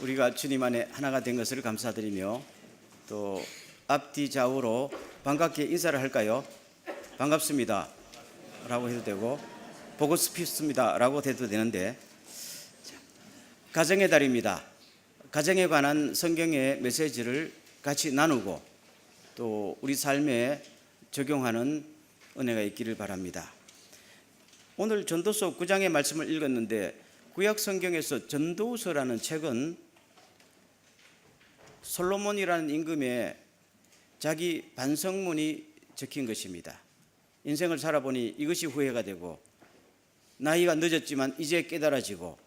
우리가 주님 안에 하나가 된 것을 감사드리며 또 앞뒤 좌우로 반갑게 인사를 할까요? 반갑습니다 라고 해도 되고 보고 싶습니다 라고 해도 되는데, 가정의 달입니다. 가정에 관한 성경의 메시지를 같이 나누고 또 우리 삶에 적용하는 은혜가 있기를 바랍니다. 오늘 전도서 9장의 말씀을 읽었는데, 구약 성경에서 전도서라는 책은 솔로몬이라는 임금의 자기 반성문이 적힌 것입니다. 인생을 살아보니 이것이 후회가 되고 나이가 늦었지만 이제 깨달아지고,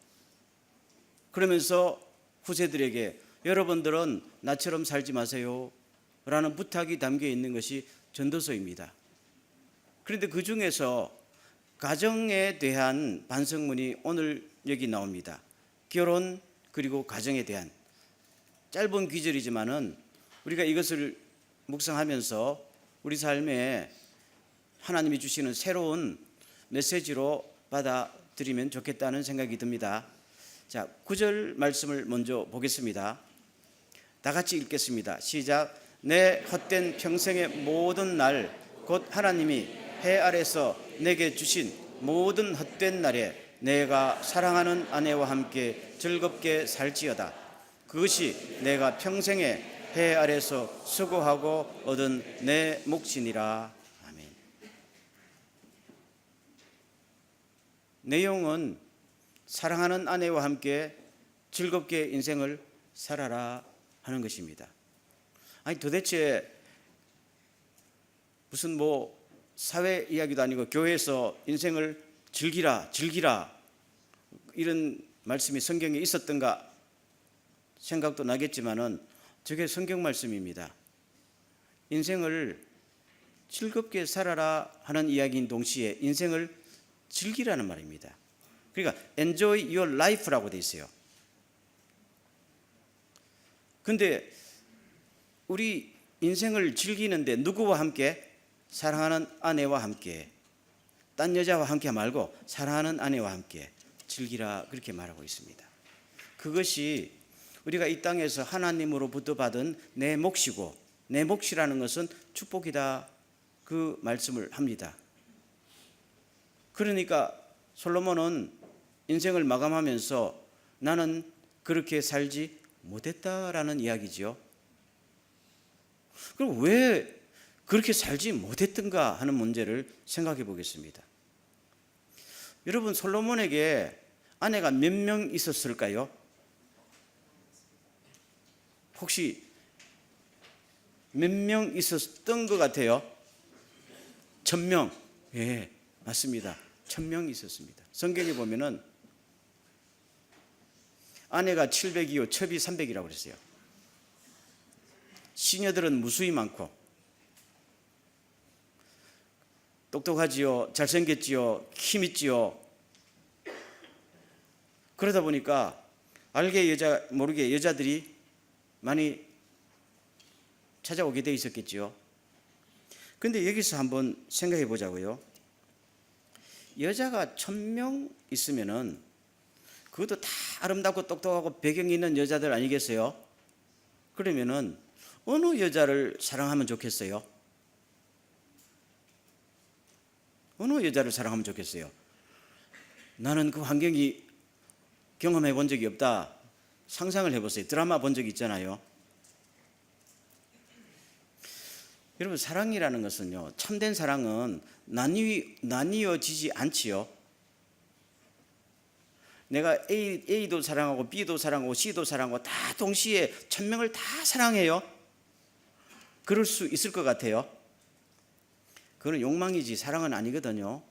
그러면서 후세들에게 여러분들은 나처럼 살지 마세요 라는 부탁이 담겨 있는 것이 전도서입니다. 그런데 그 중에서 가정에 대한 반성문이 오늘 여기 나옵니다. 결혼 그리고 가정에 대한 짧은 귀절이지만은 우리가 이것을 묵상하면서 우리 삶에 하나님이 주시는 새로운 메시지로 받아들이면 좋겠다는 생각이 듭니다. 자, 9절 말씀을 먼저 보겠습니다. 다 같이 읽겠습니다. 시작. 내 헛된 평생의 모든 날, 곧 하나님이 해 아래서 내게 주신 모든 헛된 날에 내가 사랑하는 아내와 함께 즐겁게 살지어다. 그것이 내가 평생에 해 아래서 수고하고 얻은 내 몫이니라. 아멘. 내용은 사랑하는 아내와 함께 즐겁게 인생을 살아라 하는 것입니다. 아니, 도대체 무슨 사회 이야기도 아니고 교회에서 인생을 즐기라 이런 말씀이 성경에 있었던가 생각도 나겠지만은 저게 성경 말씀입니다. 인생을 즐겁게 살아라 하는 이야기인 동시에 인생을 즐기라는 말입니다. 그러니까 enjoy your life라고 돼 있어요. 근데 우리 인생을 즐기는데 누구와 함께? 사랑하는 아내와 함께. 딴 여자와 함께 말고 사랑하는 아내와 함께 즐기라, 그렇게 말하고 있습니다. 그것이 우리가 이 땅에서 하나님으로부터 받은 내 몫이고, 내 몫이라는 것은 축복이다, 그 말씀을 합니다. 그러니까 솔로몬은 인생을 마감하면서 나는 그렇게 살지 못했다라는 이야기지요. 그럼 왜 그렇게 살지 못했던가 하는 문제를 생각해 보겠습니다. 여러분, 솔로몬에게 아내가 몇 명 있었을까요? 혹시 몇 명 있었던 것 같아요? 1000명. 예, 맞습니다. 1000명 있었습니다. 성경에 보면은 아내가 700이요 첩이 300이라고 그랬어요. 시녀들은 무수히 많고 똑똑하지요, 잘생겼지요, 힘있지요. 그러다 보니까 알게 모르게 여자들이 많이 찾아오게 돼 있었겠지요. 근데 여기서 한번 생각해 보자고요. 여자가 1000명 있으면은 그것도 다 아름답고 똑똑하고 배경이 있는 여자들 아니겠어요? 그러면은 어느 여자를 사랑하면 좋겠어요? 어느 여자를 사랑하면 좋겠어요? 나는 그 환경이 경험해 본 적이 없다. 상상을 해보세요. 드라마 본 적 있잖아요. 여러분, 사랑이라는 것은요, 참된 사랑은 나뉘어지지 않지요. 내가 A도 사랑하고 B도 사랑하고 C도 사랑하고 다 동시에 1000명을 다 사랑해요? 그럴 수 있을 것 같아요? 그건 욕망이지 사랑은 아니거든요.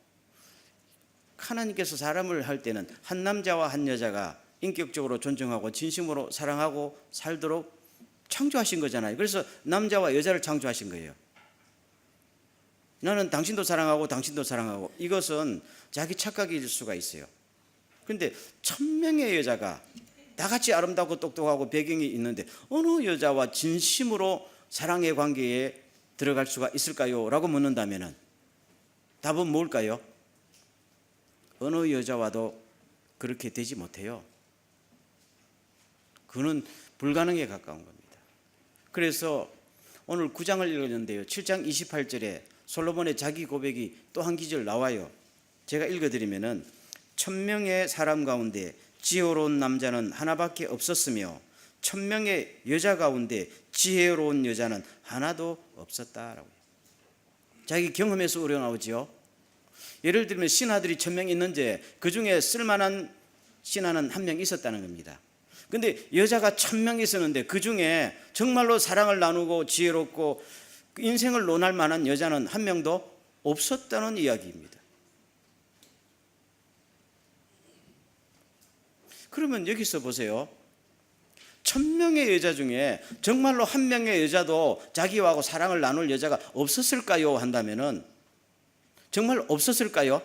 하나님께서 사람을 할 때는 한 남자와 한 여자가 인격적으로 존중하고 진심으로 사랑하고 살도록 창조하신 거잖아요. 그래서 남자와 여자를 창조하신 거예요. 나는 당신도 사랑하고 당신도 사랑하고, 이것은 자기 착각일 수가 있어요. 그런데 1000명의 여자가 다 같이 아름답고 똑똑하고 배경이 있는데 어느 여자와 진심으로 사랑의 관계에 들어갈 수가 있을까요? 라고 묻는다면 답은 뭘까요? 어느 여자와도 그렇게 되지 못해요. 그거는 불가능에 가까운 겁니다. 그래서 오늘 9장을 읽었는데요. 7장 28절에 솔로몬의 자기 고백이 또 한 기절 나와요. 제가 읽어드리면은 1000명의 사람 가운데 지혜로운 남자는 하나밖에 없었으며 1000명의 여자 가운데 지혜로운 여자는 하나도 없었다라고. 자기 경험에서 우러나오지요. 예를 들면 신하들이 1000명 있는데 그 중에 쓸만한 신하는 한 명 있었다는 겁니다. 근데 여자가 1000명 있었는데 그 중에 정말로 사랑을 나누고 지혜롭고 인생을 논할 만한 여자는 한 명도 없었다는 이야기입니다. 그러면 여기서 보세요. 1000명의 여자 중에 정말로 한 명의 여자도 자기하고 사랑을 나눌 여자가 없었을까요? 한다면은 정말 없었을까요?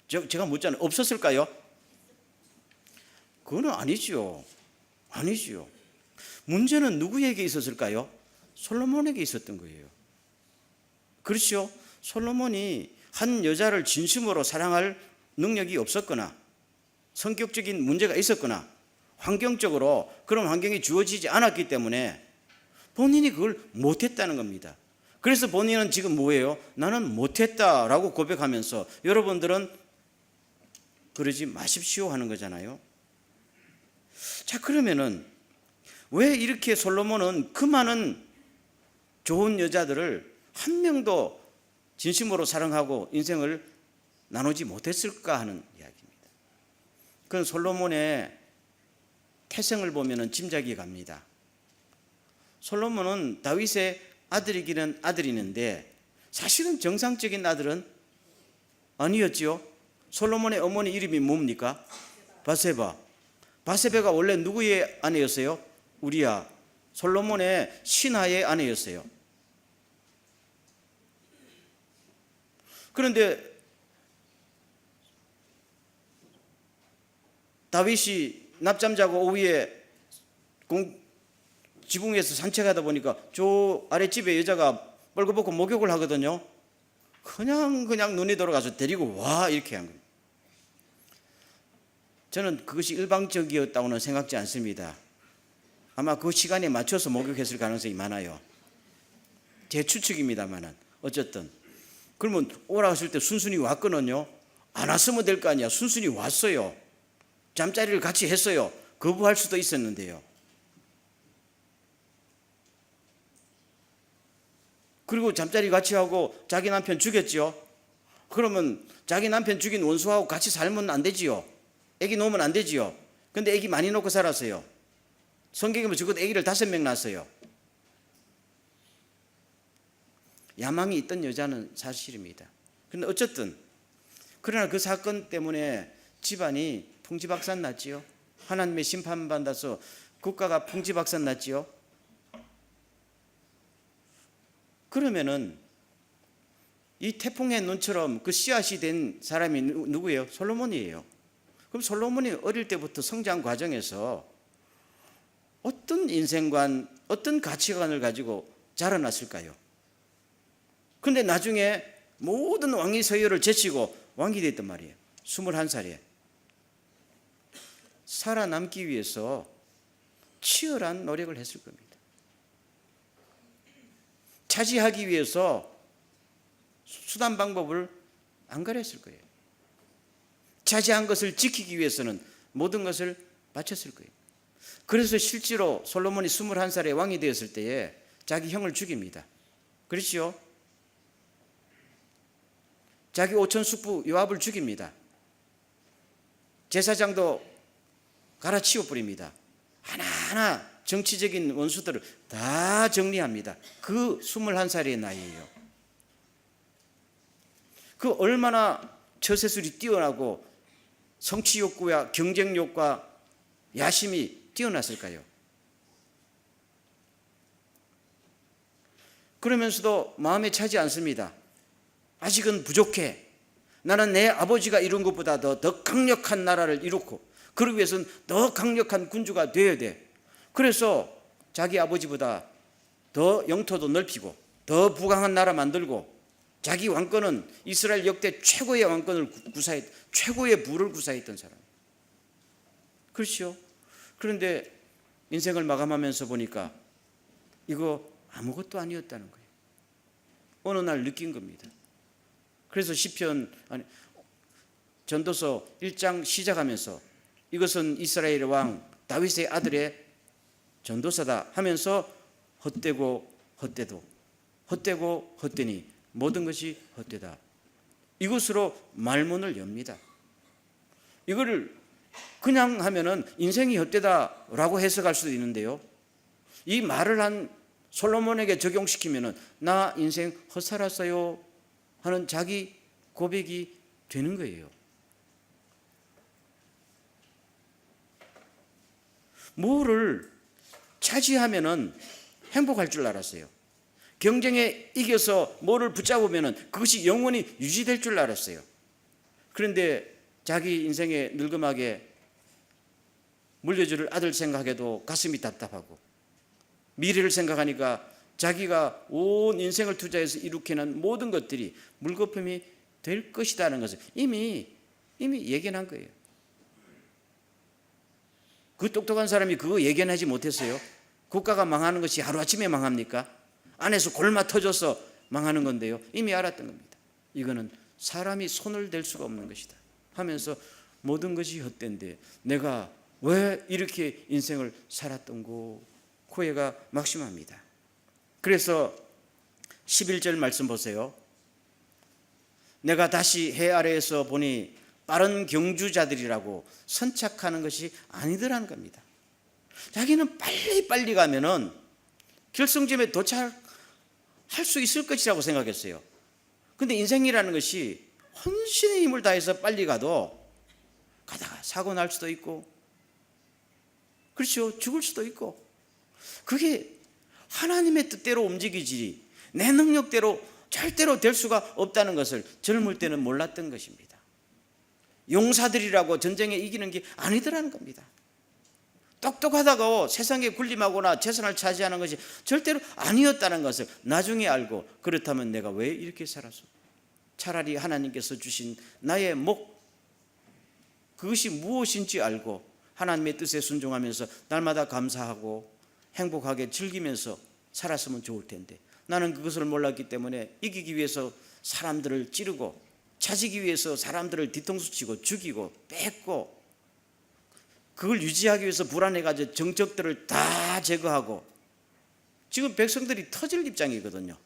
제가 묻잖아요. 없었을까요? 그거는 아니죠. 아니죠. 문제는 누구에게 있었을까요? 솔로몬에게 있었던 거예요. 그렇죠? 솔로몬이 한 여자를 진심으로 사랑할 능력이 없었거나 성격적인 문제가 있었거나 환경적으로 그런 환경이 주어지지 않았기 때문에 본인이 그걸 못했다는 겁니다. 그래서 본인은 지금 뭐예요? 나는 못했다라고 고백하면서 여러분들은 그러지 마십시오 하는 거잖아요. 자, 그러면은 왜 이렇게 솔로몬은 그 많은 좋은 여자들을 한 명도 진심으로 사랑하고 인생을 나누지 못했을까 하는 이야기입니다. 그건 솔로몬의 태생을 보면 짐작이 갑니다. 솔로몬은 다윗의 아들이기는 아들이는데 사실은 정상적인 아들은 아니었지요. 솔로몬의 어머니 이름이 뭡니까? 바세바. 바세바가 원래 누구의 아내였어요? 우리야. 솔로몬의 신하의 아내였어요. 그런데 다윗이 낮잠 자고 오후에 지붕에서 산책하다 보니까 저 아랫집에 여자가 벌거벗고 목욕을 하거든요. 그냥 눈이 돌아가서 데리고 와 이렇게 한 거예요. 저는 그것이 일방적이었다고는 생각지 않습니다. 아마 그 시간에 맞춰서 목욕했을 가능성이 많아요. 제 추측입니다만은 어쨌든 그러면 오라 했을 때 순순히 왔거든요. 안 왔으면 될 거 아니야. 순순히 왔어요. 잠자리를 같이 했어요. 거부할 수도 있었는데요. 그리고 잠자리 같이 하고 자기 남편 죽였죠. 그러면 자기 남편 죽인 원수하고 같이 살면 안 되지요. 애기 놓으면 안 되지요. 근데 애기 많이 놓고 살았어요. 성경에 보면 적어도 애기를 5명 낳았어요. 야망이 있던 여자는 사실입니다. 그런데 어쨌든 그러나 그 사건 때문에 집안이 풍지박산 났지요. 하나님의 심판받아서 국가가 풍지박산 났지요. 그러면은 이 태풍의 눈처럼 그 씨앗이 된 사람이 누구예요? 솔로몬이에요. 그럼 솔로몬이 어릴 때부터 성장 과정에서 어떤 인생관, 어떤 가치관을 가지고 자라났을까요? 그런데 나중에 모든 왕위 서열을 제치고 왕이 됐단 말이에요. 21살에. 살아남기 위해서 치열한 노력을 했을 겁니다. 차지하기 위해서 수단 방법을 안 가렸을 거예요. 차지한 것을 지키기 위해서는 모든 것을 바쳤을 거예요. 그래서 실제로 솔로몬이 21살에 왕이 되었을 때에 자기 형을 죽입니다. 그렇죠? 자기 오천 숙부 요압을 죽입니다. 제사장도 갈아치워 버립니다. 하나하나 정치적인 원수들을 다 정리합니다. 그 21살의 나이에요. 그 얼마나 처세술이 뛰어나고 성취욕구와 경쟁욕과 야심이 뛰어났을까요? 그러면서도 마음에 차지 않습니다. 아직은 부족해. 나는 내 아버지가 이룬 것보다 더 강력한 나라를 이루고 그러기 위해서는 더 강력한 군주가 되어야 돼. 그래서 자기 아버지보다 더 영토도 넓히고 더 부강한 나라 만들고 자기 왕권은 이스라엘 역대 최고의 왕권을 구사했, 최고의 부를 구사했던 사람. 그렇죠? 그런데 인생을 마감하면서 보니까 이거 아무것도 아니었다는 거예요. 어느 날 느낀 겁니다. 그래서 전도서 1장 시작하면서 이것은 이스라엘 왕 다윗의 아들의 전도서다 하면서 헛되고 헛되도 헛되고 헛되니 모든 것이 헛되다. 이것으로 말문을 엽니다. 이거를 그냥 하면은 인생이 헛되다라고 해석할 수도 있는데요. 이 말을 한 솔로몬에게 적용시키면은 나 인생 헛살았어요 하는 자기 고백이 되는 거예요. 뭐를 차지하면은 행복할 줄 알았어요. 경쟁에 이겨서 뭐를 붙잡으면은 그것이 영원히 유지될 줄 알았어요. 그런데 자기 인생에 늙음하게 물려줄 아들 생각해도 가슴이 답답하고, 미래를 생각하니까 자기가 온 인생을 투자해서 이룩해낸 모든 것들이 물거품이 될 것이라는 것을 이미 예견한 거예요. 그 똑똑한 사람이 그거 예견하지 못했어요? 국가가 망하는 것이 하루아침에 망합니까? 안에서 골마 터져서 망하는 건데요. 이미 알았던 겁니다. 이거는 사람이 손을 댈 수가 없는 것이다 하면서 모든 것이 헛된데 내가 왜 이렇게 인생을 살았던고 후회가 막심합니다. 그래서 11절 말씀 보세요. 내가 다시 해 아래에서 보니 빠른 경주자들이라고 선착하는 것이 아니더라는 겁니다. 자기는 빨리 가면은 결승점에 도착할 수 있을 것이라고 생각했어요. 근데 인생이라는 것이 헌신의 힘을 다해서 빨리 가도 가다가 사고 날 수도 있고, 그렇죠, 죽을 수도 있고, 그게 하나님의 뜻대로 움직이지 내 능력대로 절대로 될 수가 없다는 것을 젊을 때는 몰랐던 것입니다. 용사들이라고 전쟁에 이기는 게 아니더라는 겁니다. 똑똑하다고 세상에 군림하거나 재산을 차지하는 것이 절대로 아니었다는 것을 나중에 알고, 그렇다면 내가 왜 이렇게 살았어? 차라리 하나님께서 주신 나의 목, 그것이 무엇인지 알고 하나님의 뜻에 순종하면서 날마다 감사하고 행복하게 즐기면서 살았으면 좋을 텐데, 나는 그것을 몰랐기 때문에 이기기 위해서 사람들을 찌르고 찾기 위해서 사람들을 뒤통수 치고 죽이고 뺏고, 그걸 유지하기 위해서 불안해가지고 정적들을 다 제거하고, 지금 백성들이 터질 입장이거든요.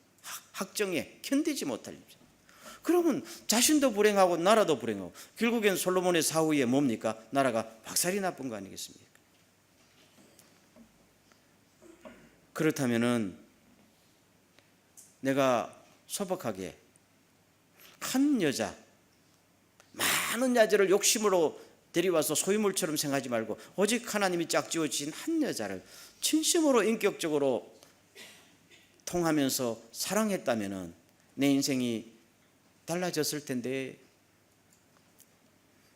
학정에 견디지 못할 입장. 그러면 자신도 불행하고 나라도 불행하고, 결국엔 솔로몬의 사후에 뭡니까? 나라가 박살이 나쁜 거 아니겠습니까? 그렇다면은 내가 소박하게 한 여자, 많은 여자를 욕심으로 데려와서 소유물처럼 생각하지 말고 오직 하나님이 짝지어 주신 한 여자를 진심으로 인격적으로 통하면서 사랑했다면 내 인생이 달라졌을 텐데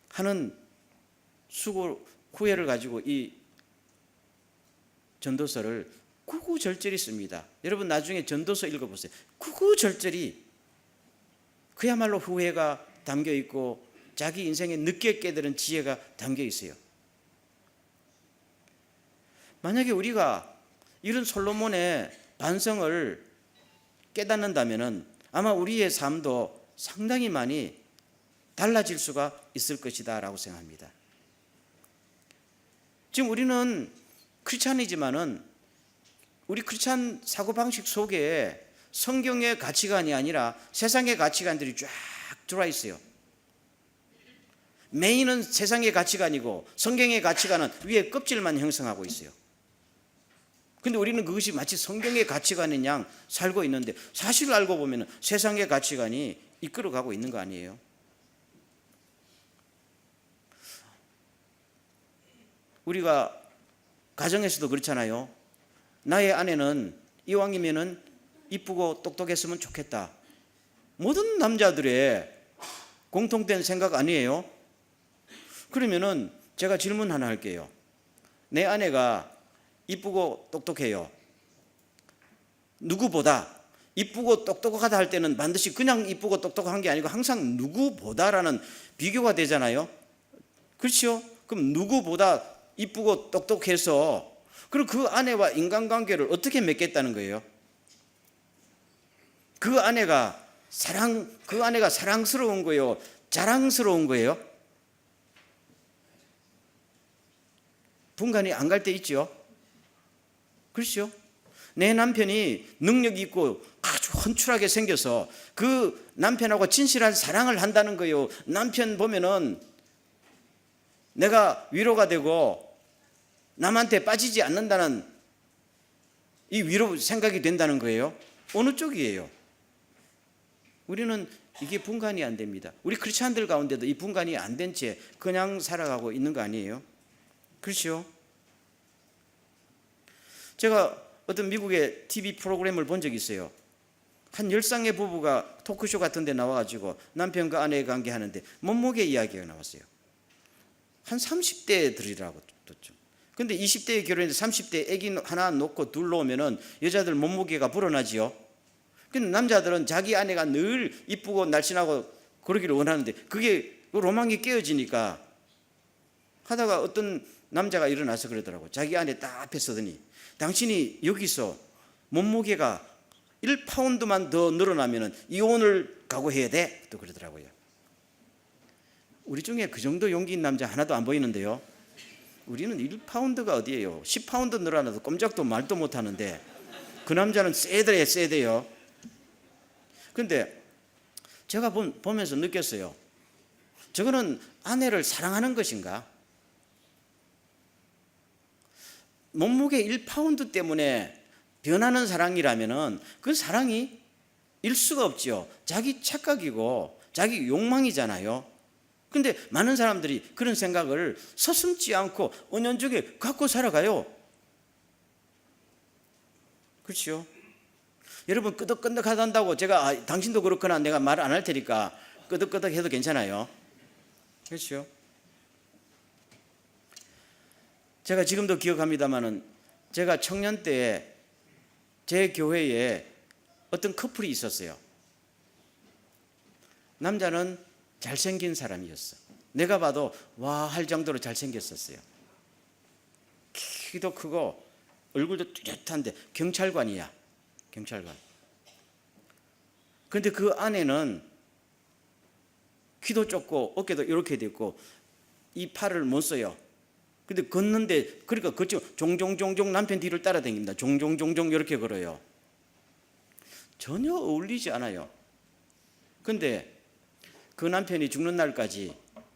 하는 후회를 가지고 이 전도서를 구구절절히 씁니다. 여러분 나중에 전도서 읽어보세요. 구구절절히 그야말로 후회가 담겨 있고 자기 인생에 늦게 깨달은 지혜가 담겨 있어요. 만약에 우리가 이런 솔로몬의 반성을 깨닫는다면 아마 우리의 삶도 상당히 많이 달라질 수가 있을 것이다 라고 생각합니다. 지금 우리는 크리스찬이지만은 우리 크리스찬 사고방식 속에 성경의 가치관이 아니라 세상의 가치관들이 쫙 들어와 있어요. 메인은 세상의 가치관이고 성경의 가치관은 위에 껍질만 형성하고 있어요. 근데 우리는 그것이 마치 성경의 가치관인 양 살고 있는데, 사실을 알고 보면 세상의 가치관이 이끌어가고 있는 거 아니에요? 우리가 가정에서도 그렇잖아요. 나의 아내는 이왕이면은 이쁘고 똑똑했으면 좋겠다. 모든 남자들의 공통된 생각 아니에요? 그러면은 제가 질문 하나 할게요. 내 아내가 이쁘고 똑똑해요. 누구보다 이쁘고 똑똑하다 할 때는 반드시 그냥 이쁘고 똑똑한 게 아니고 항상 누구보다라는 비교가 되잖아요. 그렇죠? 그럼 누구보다 이쁘고 똑똑해서 그럼 그 아내와 인간관계를 어떻게 맺겠다는 거예요? 그 아내가 사랑스러운 거예요? 자랑스러운 거예요? 분간이 안 갈 때 있죠. 그렇죠? 내 남편이 능력 있고 아주 헌출하게 생겨서 그 남편하고 진실한 사랑을 한다는 거예요. 남편 보면은 내가 위로가 되고 남한테 빠지지 않는다는 이 위로 생각이 된다는 거예요. 어느 쪽이에요? 우리는 이게 분간이 안 됩니다. 우리 크리스찬들 가운데도 이 분간이 안 된 채 그냥 살아가고 있는 거 아니에요? 그렇죠? 제가 어떤 미국의 TV 프로그램을 본 적이 있어요. 한 10쌍의 부부가 토크쇼 같은 데 나와가지고 남편과 아내의 관계 하는데 몸무게 이야기가 나왔어요. 한 30대들이라고 떴죠. 근데 20대에 결혼해서 30대에 아기 하나 놓고 둘 놓으면은 여자들 몸무게가 불어나지요. 근데 남자들은 자기 아내가 늘 이쁘고 날씬하고 그러기를 원하는데 그게 로망이 깨어지니까 하다가 어떤 남자가 일어나서 그러더라고. 자기 아내 딱 앞에 서더니 당신이 여기서 몸무게가 1파운드만 더 늘어나면 이혼을 각오해야 돼. 또 그러더라고요. 우리 중에 그 정도 용기 있는 남자 하나도 안 보이는데요. 우리는 1파운드가 어디예요? 10파운드 늘어나도 꼼짝도 말도 못하는데 그 남자는 세대요. 근데 제가 보면서 느꼈어요. 저거는 아내를 사랑하는 것인가? 몸무게 1파운드 때문에 변하는 사랑이라면은 그 사랑이 일 수가 없죠. 자기 착각이고 자기 욕망이잖아요. 근데 많은 사람들이 그런 생각을 서슴지 않고 은연중에 갖고 살아가요. 그렇죠? 여러분 끄덕끄덕하단다고 제가 당신도 그렇거나 내가 말 안 할 테니까 끄덕끄덕 해도 괜찮아요. 그렇죠? 제가 지금도 기억합니다마는 제가 청년 때 제 교회에 어떤 커플이 있었어요. 남자는 잘생긴 사람이었어. 내가 봐도 와 할 정도로 잘생겼었어요. 키도 크고 얼굴도 뚜렷한데 경찰관이야. 경찰관. 그런데 그 아내는 키도 좁고 어깨도 이렇게 됐고 이 팔을 못 써요. 근데 걷는데 그러니까 그렇죠. 종종종종 남편 뒤를 따라다닙니다. 종종종종 이렇게 걸어요. 전혀 어울리지 않아요. 근데 그 남편이 죽는 날까지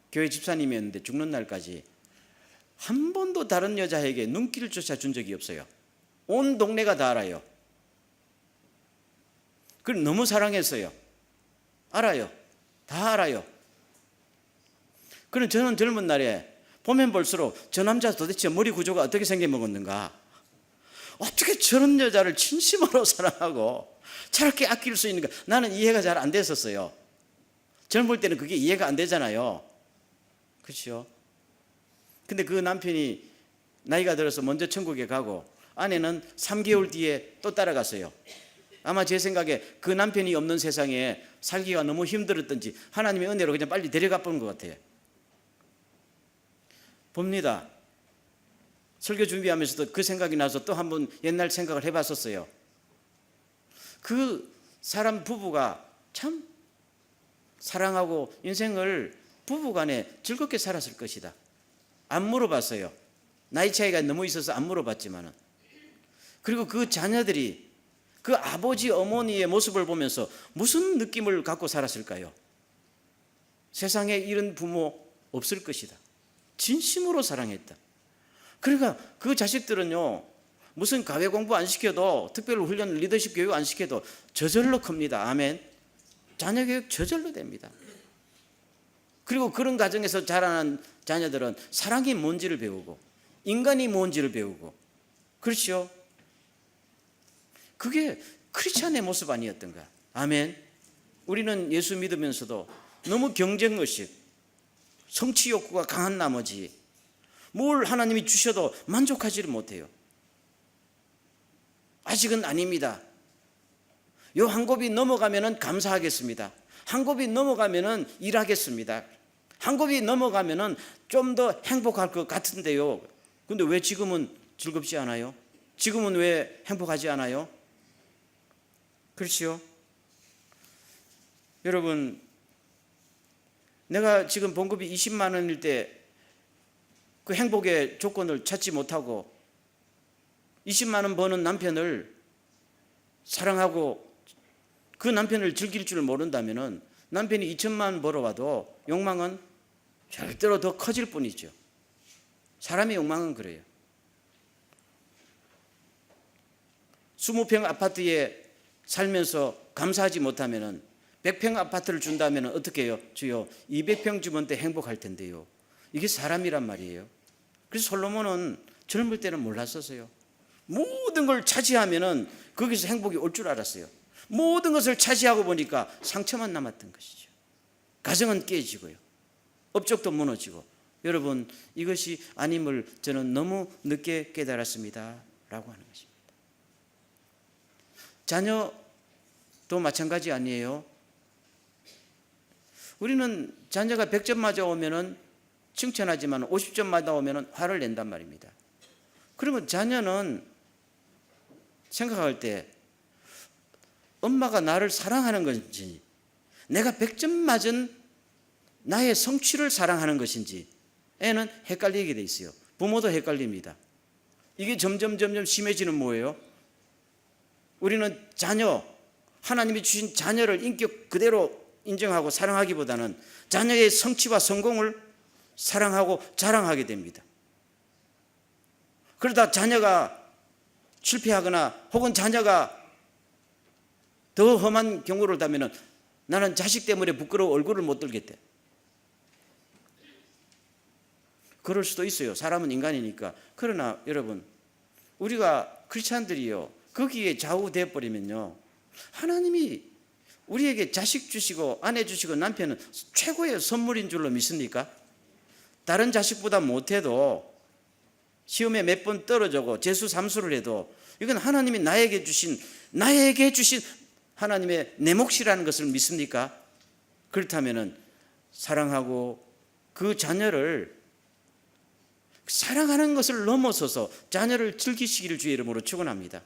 교회 집사님이었는데 죽는 날까지 한 번도 다른 여자에게 눈길조차 준 적이 없어요. 온 동네가 다 알아요. 그걸 너무 사랑했어요. 알아요. 다 알아요. 그럼 저는 젊은 날에 보면 볼수록 저 남자 도대체 머리 구조가 어떻게 생겨먹었는가? 어떻게 저런 여자를 진심으로 사랑하고 저렇게 아낄 수 있는가? 나는 이해가 잘 안 됐었어요. 젊을 때는 그게 이해가 안 되잖아요. 그렇죠? 근데 그 남편이 나이가 들어서 먼저 천국에 가고 아내는 3개월 뒤에 또 따라갔어요. 아마 제 생각에 그 남편이 없는 세상에 살기가 너무 힘들었던지 하나님의 은혜로 그냥 빨리 데려가 본 것 같아요. 봅니다. 설교 준비하면서도 그 생각이 나서 또 한번 옛날 생각을 해봤었어요. 그 사람 부부가 참 사랑하고 인생을 부부간에 즐겁게 살았을 것이다. 안 물어봤어요. 나이 차이가 너무 있어서 안 물어봤지만은. 그리고 그 자녀들이 그 아버지 어머니의 모습을 보면서 무슨 느낌을 갖고 살았을까요? 세상에 이런 부모 없을 것이다. 진심으로 사랑했다. 그러니까 그 자식들은요, 무슨 가외 공부 안 시켜도 특별 훈련 리더십 교육 안 시켜도 저절로 큽니다. 아멘. 자녀 교육 저절로 됩니다. 그리고 그런 가정에서 자라난 자녀들은 사랑이 뭔지를 배우고 인간이 뭔지를 배우고 그렇죠. 그게 크리스찬의 모습 아니었던가. 아멘. 우리는 예수 믿으면서도 너무 경쟁의식, 성취 욕구가 강한 나머지 뭘 하나님이 주셔도 만족하지를 못해요. 아직은 아닙니다. 요 한 곱이 넘어가면은 감사하겠습니다. 한 곱이 넘어가면은 일하겠습니다. 한 곱이 넘어가면은 좀 더 행복할 것 같은데요. 근데 왜 지금은 즐겁지 않아요? 지금은 왜 행복하지 않아요? 그렇지요? 여러분, 내가 지금 봉급이 20만 원일 때 그 행복의 조건을 찾지 못하고 20만 원 버는 남편을 사랑하고 그 남편을 즐길 줄 모른다면 남편이 2천만 원 벌어와도 욕망은 절대로 더 커질 뿐이죠. 사람의 욕망은 그래요. 20평 아파트에 살면서 감사하지 못하면 100평 아파트를 준다면 어떻게 해요? 주여 200평 주면 때 행복할 텐데요. 이게 사람이란 말이에요. 그래서 솔로몬은 젊을 때는 몰랐었어요. 모든 걸 차지하면 거기서 행복이 올 줄 알았어요. 모든 것을 차지하고 보니까 상처만 남았던 것이죠. 가정은 깨지고요. 업적도 무너지고. 여러분, 이것이 아님을 저는 너무 늦게 깨달았습니다 라고 하는 것입니다. 자녀도 마찬가지 아니에요? 우리는 자녀가 100점 맞아오면 칭찬하지만 50점 맞아오면 화를 낸단 말입니다. 그러면 자녀는 생각할 때 엄마가 나를 사랑하는 건지 내가 100점 맞은 나의 성취를 사랑하는 것인지 애는 헷갈리게 돼 있어요. 부모도 헷갈립니다. 이게 점점 심해지는 뭐예요? 우리는 자녀, 하나님이 주신 자녀를 인격 그대로 인정하고 사랑하기보다는 자녀의 성취와 성공을 사랑하고 자랑하게 됩니다. 그러다 자녀가 실패하거나 혹은 자녀가 더 험한 경우를 타면 나는 자식 때문에 부끄러워 얼굴을 못 들겠대. 그럴 수도 있어요. 사람은 인간이니까. 그러나 여러분, 우리가 크리스찬들이요 거기에 좌우되어 버리면요 하나님이 우리에게 자식 주시고 아내 주시고 남편은 최고의 선물인 줄로 믿습니까? 다른 자식보다 못해도 시험에 몇 번 떨어지고 재수 삼수를 해도 이건 하나님이 나에게 주신 하나님의 내 몫이라는 것을 믿습니까? 그렇다면 사랑하고 그 자녀를 사랑하는 것을 넘어서서 자녀를 즐기시기를 주의 이름으로 축원합니다.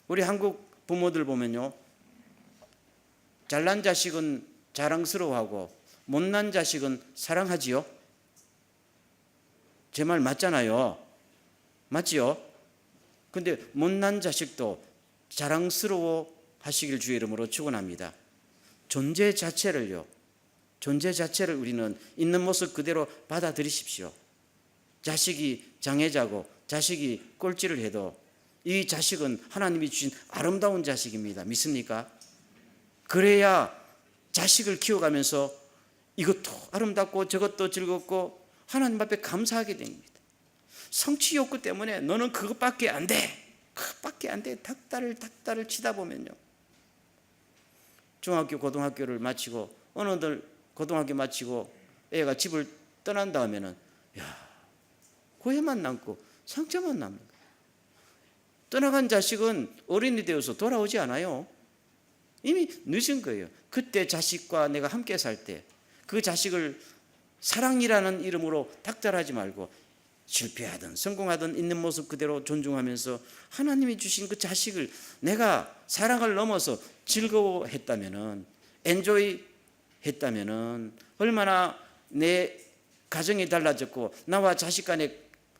우리 한국 부모들 보면요 잘난 자식은 자랑스러워하고 못난 자식은 사랑하지요. 제 말 맞잖아요. 맞지요? 근데 못난 자식도 자랑스러워 하시길 주의 이름으로 축원합니다. 존재 자체를 우리는 있는 모습 그대로 받아들이십시오. 자식이 장애자고 자식이 꼴찌를 해도 이 자식은 하나님이 주신 아름다운 자식입니다. 믿습니까? 그래야 자식을 키워가면서 이것도 아름답고 저것도 즐겁고 하나님 앞에 감사하게 됩니다. 성취 욕구 때문에 너는 그것밖에 안 돼. 그것밖에 안 돼. 닥달을 치다 보면요. 중학교 고등학교를 마치고 어느들 고등학교 마치고 애가 집을 떠난 다음에는 고해만 남고 상처만 남는 거예요. 떠나간 자식은 어른이 되어서 돌아오지 않아요. 이미 늦은 거예요. 그때 자식과 내가 함께 살 때 그 자식을 사랑이라는 이름으로 닥달하지 말고 실패하든 성공하든 있는 모습 그대로 존중하면서 하나님이 주신 그 자식을 내가 사랑을 넘어서 즐거워했다면은 엔조이 했다면은 얼마나 내 가정이 달라졌고 나와 자식 간의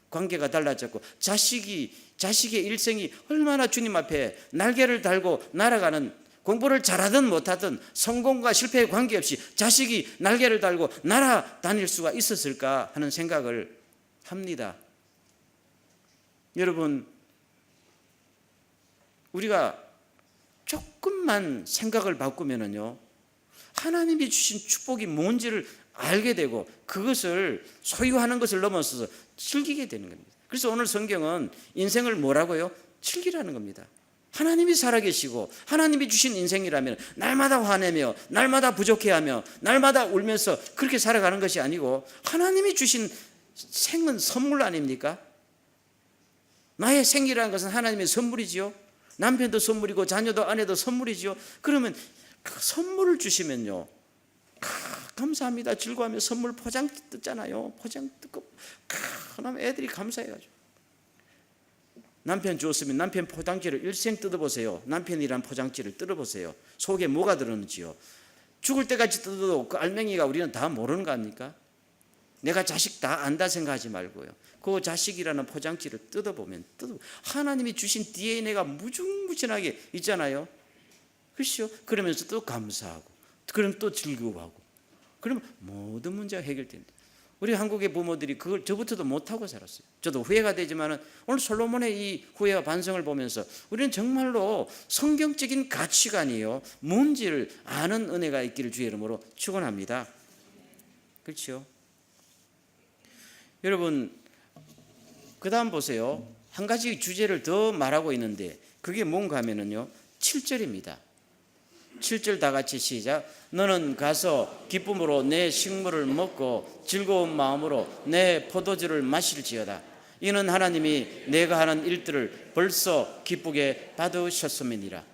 관계가 달라졌고 자식의 일생이 얼마나 주님 앞에 날개를 달고 날아가는 공부를 잘하든 못하든 성공과 실패에 관계없이 자식이 날개를 달고 날아다닐 수가 있었을까 하는 생각을 합니다. 여러분, 우리가 조금만 생각을 바꾸면요 하나님이 주신 축복이 뭔지를 알게 되고 그것을 소유하는 것을 넘어서서 즐기게 되는 겁니다. 그래서 오늘 성경은 인생을 뭐라고요? 즐기라는 겁니다. 하나님이 살아계시고 하나님이 주신 인생이라면 날마다 화내며 날마다 부족해하며 날마다 울면서 그렇게 살아가는 것이 아니고 하나님이 주신 생은 선물 아닙니까? 나의 생이라는 것은 하나님의 선물이지요. 남편도 선물이고 자녀도 아내도 선물이지요. 그러면 그 선물을 주시면요 감사합니다 즐거워하며 선물 포장 뜯잖아요. 포장 뜯고 하나님 애들이 감사해가지고 남편 주었으면 남편 포장지를 일생 뜯어보세요. 남편이란 포장지를 뜯어보세요. 속에 뭐가 들었는지요. 죽을 때까지 뜯어도 그 알맹이가 우리는 다 모르는 거 아닙니까? 내가 자식 다 안다 생각하지 말고요. 그 자식이라는 포장지를 뜯어보면 하나님이 주신 DNA가 무궁무진하게 있잖아요. 그렇죠? 그러면서 또 감사하고, 그럼 또 즐거워하고, 그러면 모든 문제가 해결됩니다. 우리 한국의 부모들이 그걸 저부터도 못하고 살았어요. 저도 후회가 되지만은 오늘 솔로몬의 이 후회와 반성을 보면서 우리는 정말로 성경적인 가치관이요, 뭔지를 아는 은혜가 있기를 주의 이름으로 축원합니다. 그렇죠? 여러분, 그 다음 보세요. 한 가지 주제를 더 말하고 있는데 그게 뭔가 하면은요, 7절입니다. 7절 다 같이 시작. 너는 가서 기쁨으로 내 식물을 먹고 즐거운 마음으로 내 포도주를 마실지어다. 이는 하나님이 내가 하는 일들을 벌써 기쁘게 받으셨음이니라.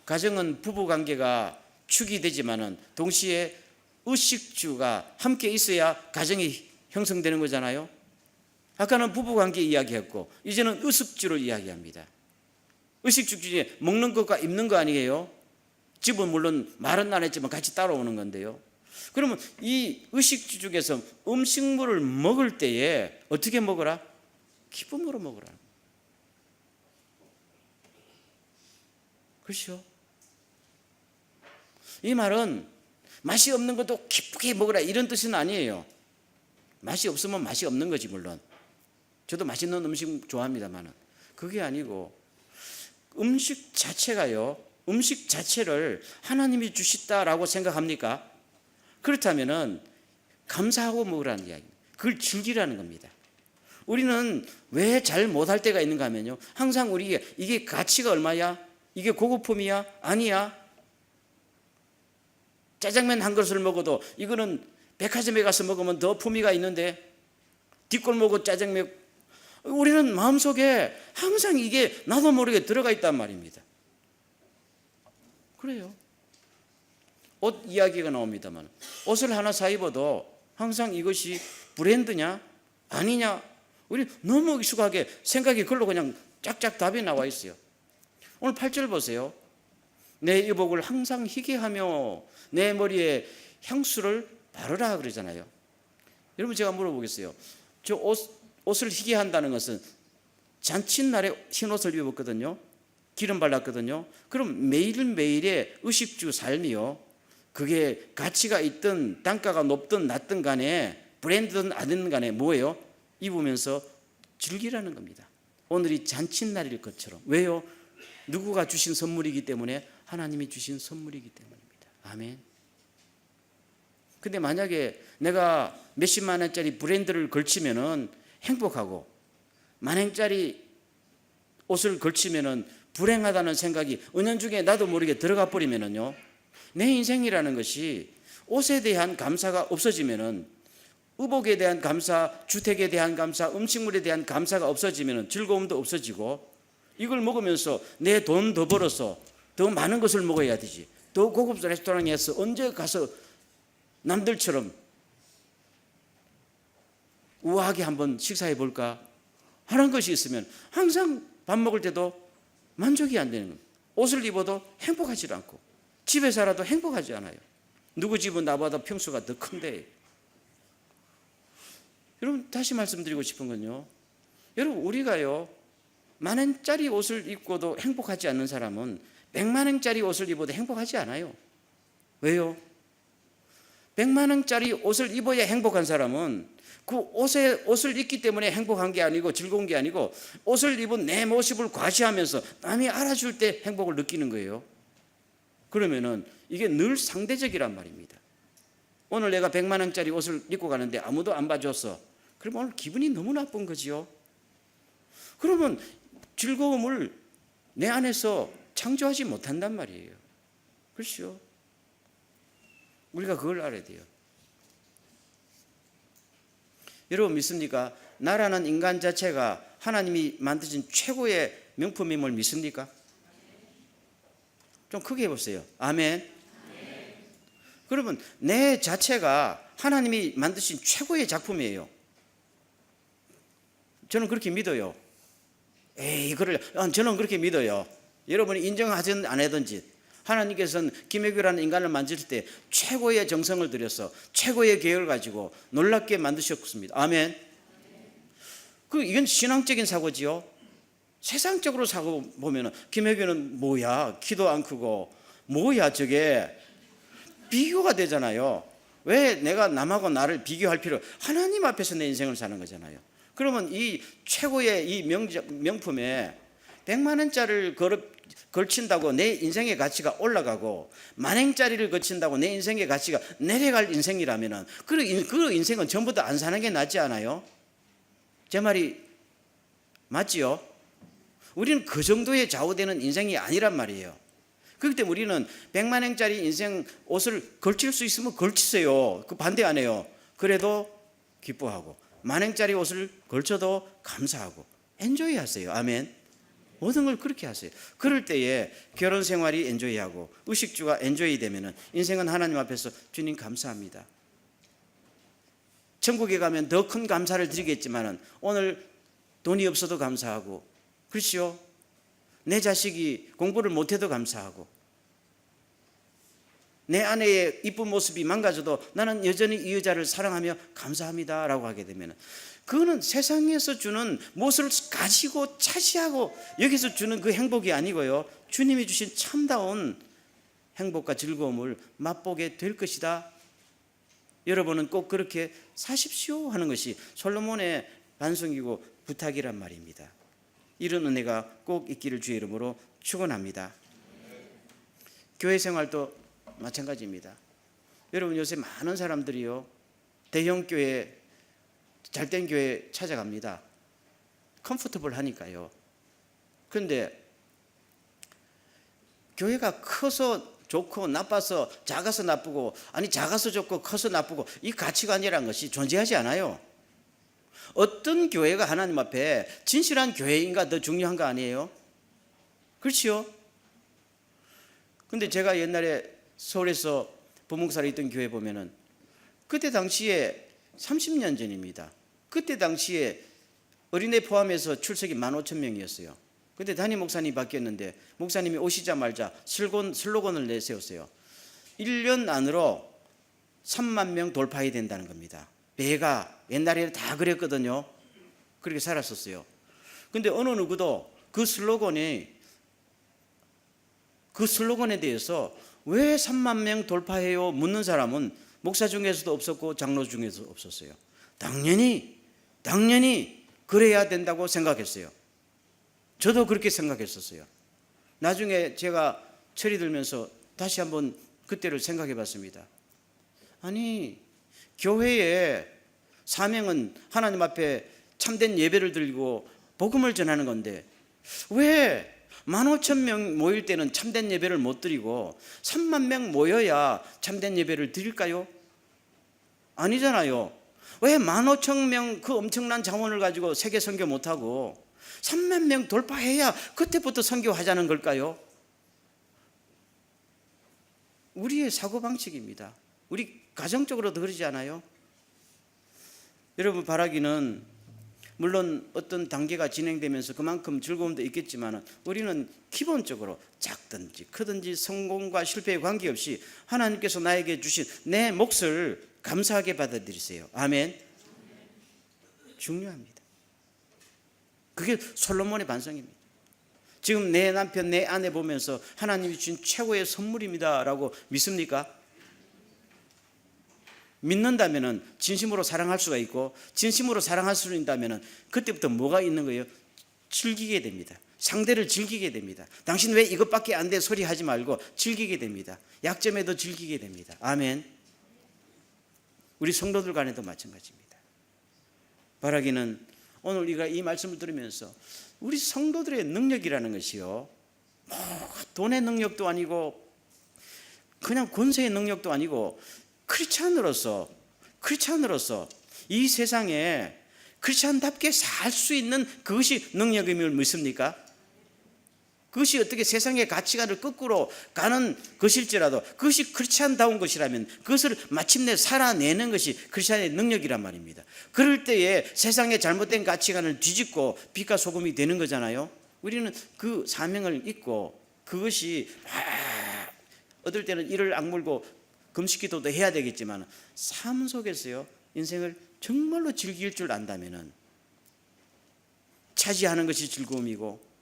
가정은 부부관계가 축이 되지만은 동시에 의식주가 함께 있어야 가정이 형성되는 거잖아요. 아까는 부부관계 이야기했고 이제는 의식주를 이야기합니다. 의식주 중에 먹는 것과 입는 거 아니에요? 집은 물론 말은 안 했지만 같이 따라오는 건데요. 그러면 이 의식주 중에서 음식물을 먹을 때에 어떻게 먹어라? 기쁨으로 먹으라. 그렇죠? 이 말은 맛이 없는 것도 기쁘게 먹으라 이런 뜻은 아니에요. 맛이 없으면 맛이 없는 거지 물론. 저도 맛있는 음식 좋아합니다만은 그게 아니고 음식 자체가요, 음식 자체를 하나님이 주셨다라고 생각합니까? 그렇다면은 감사하고 먹으라는 이야기입니다. 그걸 즐기라는 겁니다. 우리는 왜 잘 못할 때가 있는가 하면요, 항상 우리에게 이게 가치가 얼마야? 이게 고급품이야? 아니야? 짜장면 한 그릇을 먹어도 이거는 백화점에 가서 먹으면 더 품위가 있는데 뒷골목은 짜장면, 우리는 마음속에 항상 이게 나도 모르게 들어가 있단 말입니다. 그래요. 옷 이야기가 나옵니다만 옷을 하나 사 입어도 항상 이것이 브랜드냐 아니냐 우리 너무 익숙하게 생각이 글로 그냥 짝짝 답이 나와 있어요. 오늘 8절 보세요. 내 의복을 항상 희게하며 내 머리에 향수를 바르라 그러잖아요. 여러분 제가 물어보겠어요. 저 옷을 희게한다는 것은 잔칫날에 흰 옷을 입었거든요. 기름 발랐거든요. 그럼 매일매일의 의식주 삶이요, 그게 가치가 있든 단가가 높든 낮든 간에 브랜드든 아니든 간에 뭐예요? 입으면서 즐기라는 겁니다. 오늘이 잔칫날일 것처럼. 왜요? 누구가 주신 선물이기 때문에, 하나님이 주신 선물이기 때문입니다. 아멘. 근데 만약에 내가 몇십만 원짜리 브랜드를 걸치면은 행복하고 만행짜리 옷을 걸치면은 불행하다는 생각이 은연중에 나도 모르게 들어가 버리면은요, 내 인생이라는 것이 옷에 대한 감사가 없어지면은, 의복에 대한 감사, 주택에 대한 감사, 음식물에 대한 감사가 없어지면은 즐거움도 없어지고, 이걸 먹으면서 내 돈 더 벌어서 더 많은 것을 먹어야 되지, 더 고급 레스토랑에서 언제 가서 남들처럼 우아하게 한번 식사해 볼까 하는 것이 있으면 항상 밥 먹을 때도 만족이 안 되는 겁니다. 옷을 입어도 행복하지 않고 집에 살아도 행복하지 않아요. 누구 집은 나보다 평수가 더 큰데. 여러분 다시 말씀드리고 싶은 건요, 여러분 우리가요 10,000원짜리 옷을 입고도 행복하지 않는 사람은 100만 원짜리 옷을 입어도 행복하지 않아요. 왜요? 100만 원짜리 옷을 입어야 행복한 사람은 그 옷을 입기 때문에 행복한 게 아니고 즐거운 게 아니고 옷을 입은 내 모습을 과시하면서 남이 알아줄 때 행복을 느끼는 거예요. 그러면은 이게 늘 상대적이란 말입니다. 오늘 내가 100만 원짜리 옷을 입고 가는데 아무도 안 봐줬어. 그러면 오늘 기분이 너무 나쁜 거지요. 그러면 즐거움을 내 안에서 창조하지 못한단 말이에요. 그렇죠? 우리가 그걸 알아야 돼요. 여러분 믿습니까? 나라는 인간 자체가 하나님이 만드신 최고의 명품임을 믿습니까? 좀 크게 해보세요. 아멘. 그러면 내 자체가 하나님이 만드신 최고의 작품이에요. 저는 그렇게 믿어요. 저는 그렇게 믿어요. 여러분이 인정하든 안 하든지 하나님께서는 김혜규라는 인간을 만질 때 최고의 정성을 들여서 최고의 계획을 가지고 놀랍게 만드셨습니다. 아멘. 이건 신앙적인 사고지요. 세상적으로 사고 보면은 김혜규는 뭐야, 키도 안 크고 뭐야, 저게 비교가 되잖아요. 왜 내가 남하고 나를 비교할 필요? 하나님 앞에서 내 인생을 사는 거잖아요. 그러면 이 최고의 이 명품에 100만 원짜리를 걸친다고 내 인생의 가치가 올라가고 만행짜리를 걸친다고 내 인생의 가치가 내려갈 인생이라면은 그 인생은 전부 다 안 사는 게 낫지 않아요? 제 말이 맞지요? 우리는 그 정도의 좌우되는 인생이 아니란 말이에요. 그렇기 때문에 우리는 100만 원짜리 인생 옷을 걸칠 수 있으면 걸치세요. 반대 안 해요. 그래도 기뻐하고 만행짜리 옷을 걸쳐도 감사하고 엔조이 하세요. 아멘. 모든 걸 그렇게 하세요. 그럴 때에 결혼 생활이 엔조이하고 의식주가 엔조이 되면은 인생은 하나님 앞에서 주님 감사합니다. 천국에 가면 더 큰 감사를 드리겠지만은 오늘 돈이 없어도 감사하고, 그렇죠? 내 자식이 공부를 못해도 감사하고, 내 아내의 이쁜 모습이 망가져도 나는 여전히 이 여자를 사랑하며 감사합니다 라고 하게 되면 그거는 세상에서 주는 무엇을 가지고 차지하고 여기서 주는 그 행복이 아니고요, 주님이 주신 참다운 행복과 즐거움을 맛보게 될 것이다. 여러분은 꼭 그렇게 사십시오 하는 것이 솔로몬의 반성이고 부탁이란 말입니다. 이런 은혜가 꼭 있기를 주의 이름으로 축원합니다. 교회 생활도 마찬가지입니다. 여러분, 요새 많은 사람들이요, 대형 교회, 잘된 교회 찾아갑니다. 컴포터블 하니까요. 그런데 교회가 커서 좋고 나빠서 작아서 나쁘고, 아니 작아서 좋고 커서 나쁘고, 이 가치관이라는 것이 존재하지 않아요. 어떤 교회가 하나님 앞에 진실한 교회인가 더 중요한 거 아니에요? 그렇지요? 근데 제가 옛날에 서울에서 부목사로 있던 교회 보면은 그때 당시에 30년 전입니다. 그때 당시에 어린애 포함해서 출석이 15,000명이었어요. 근데 담임 목사님이 바뀌었는데 목사님이 오시자마자 슬로건을 내세웠어요. 1년 안으로 3만 명 돌파해야 된다는 겁니다. 배가 옛날에는 다 그랬거든요. 그렇게 살았었어요. 근데 어느 누구도 그 슬로건에 대해서 왜 3만 명 돌파해요? 묻는 사람은 목사 중에서도 없었고 장로 중에서도 없었어요. 당연히 그래야 된다고 생각했어요. 저도 그렇게 생각했었어요. 나중에 제가 철이 들면서 다시 한번 그때를 생각해 봤습니다. 아니, 교회의 사명은 하나님 앞에 참된 예배를 드리고 복음을 전하는 건데 왜 15,000명 모일 때는 참된 예배를 못 드리고 3만 명 모여야 참된 예배를 드릴까요? 아니잖아요. 왜 15,000명 그 엄청난 자원을 가지고 세계 선교 못하고 3만 명 돌파해야 그때부터 선교하자는 걸까요? 우리의 사고방식입니다. 우리 가정적으로도 그러지 않아요? 여러분, 바라기는 물론 어떤 단계가 진행되면서 그만큼 즐거움도 있겠지만 우리는 기본적으로 작든지 크든지 성공과 실패에 관계없이 하나님께서 나에게 주신 내 몫을 감사하게 받아들이세요. 아멘. 중요합니다. 그게 솔로몬의 반성입니다. 지금 내 남편, 내 아내 보면서 하나님이 주신 최고의 선물입니다 라고 믿습니까? 믿는다면 진심으로 사랑할 수가 있고, 진심으로 사랑할 수 있다면 그때부터 뭐가 있는 거예요? 즐기게 됩니다. 상대를 즐기게 됩니다. 당신 왜 이것밖에 안 돼 소리 하지 말고 즐기게 됩니다. 약점에도 즐기게 됩니다. 아멘. 우리 성도들 간에도 마찬가지입니다. 바라기는 오늘 우리가 이 말씀을 들으면서 우리 성도들의 능력이라는 것이요, 돈의 능력도 아니고 그냥 권세의 능력도 아니고 크리스찬으로서 이 그것이 어떻게 세상의 가치관을 거꾸로 가는 것일지라도 그것이 크리스찬다운 것이라면 그것을 마침내 살아내는 것이 크리스찬의 능력이란 말입니다. 그럴 때에 세상의 잘못된 가치관을 뒤집고 빛과 소금이 되는 거잖아요. 우리는 그 사명을 잊고 그것이 어떨 때는 이를 악물고 금식기도도 해야 되겠지만 삶 속에서요 인생을 정말로 즐길 줄 안다면은 차지하는 것이 즐거움이고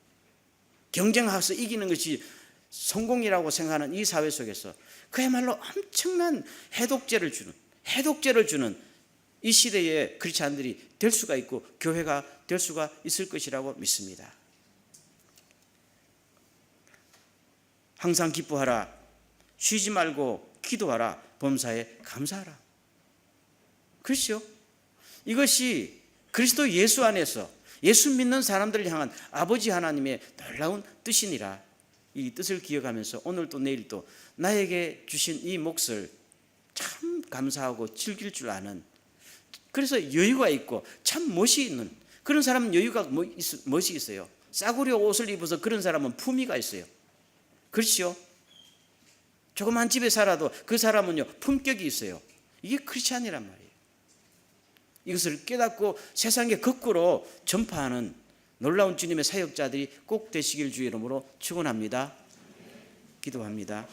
경쟁해서 이기는 것이 성공이라고 생각하는 이 사회 속에서 그야말로 엄청난 해독제를 주는 이 시대의 크리스찬들이 될 수가 있고 교회가 될 수가 있을 것이라고 믿습니다. 항상 기뻐하라, 쉬지 말고 기도하라, 범사에 감사하라. 그렇죠? 이것이 그리스도 예수 안에서 예수 믿는 사람들을 향한 아버지 하나님의 놀라운 뜻이니라. 이 뜻을 기억하면서 오늘도 내일도 나에게 주신 이 몫을 참 감사하고 즐길 줄 아는, 그래서 여유가 있고 참 멋이 있는 그런 사람은 여유가 멋이 있어요. 싸구려 옷을 입어서 그런 사람은 품위가 있어요. 그렇죠? 조그만 집에 살아도 그 사람은요 품격이 있어요. 이게 크리스찬이란 말이에요. 이것을 깨닫고 세상에 거꾸로 전파하는 놀라운 주님의 사역자들이 꼭 되시길 주의 이름으로 축원합니다. 기도합니다.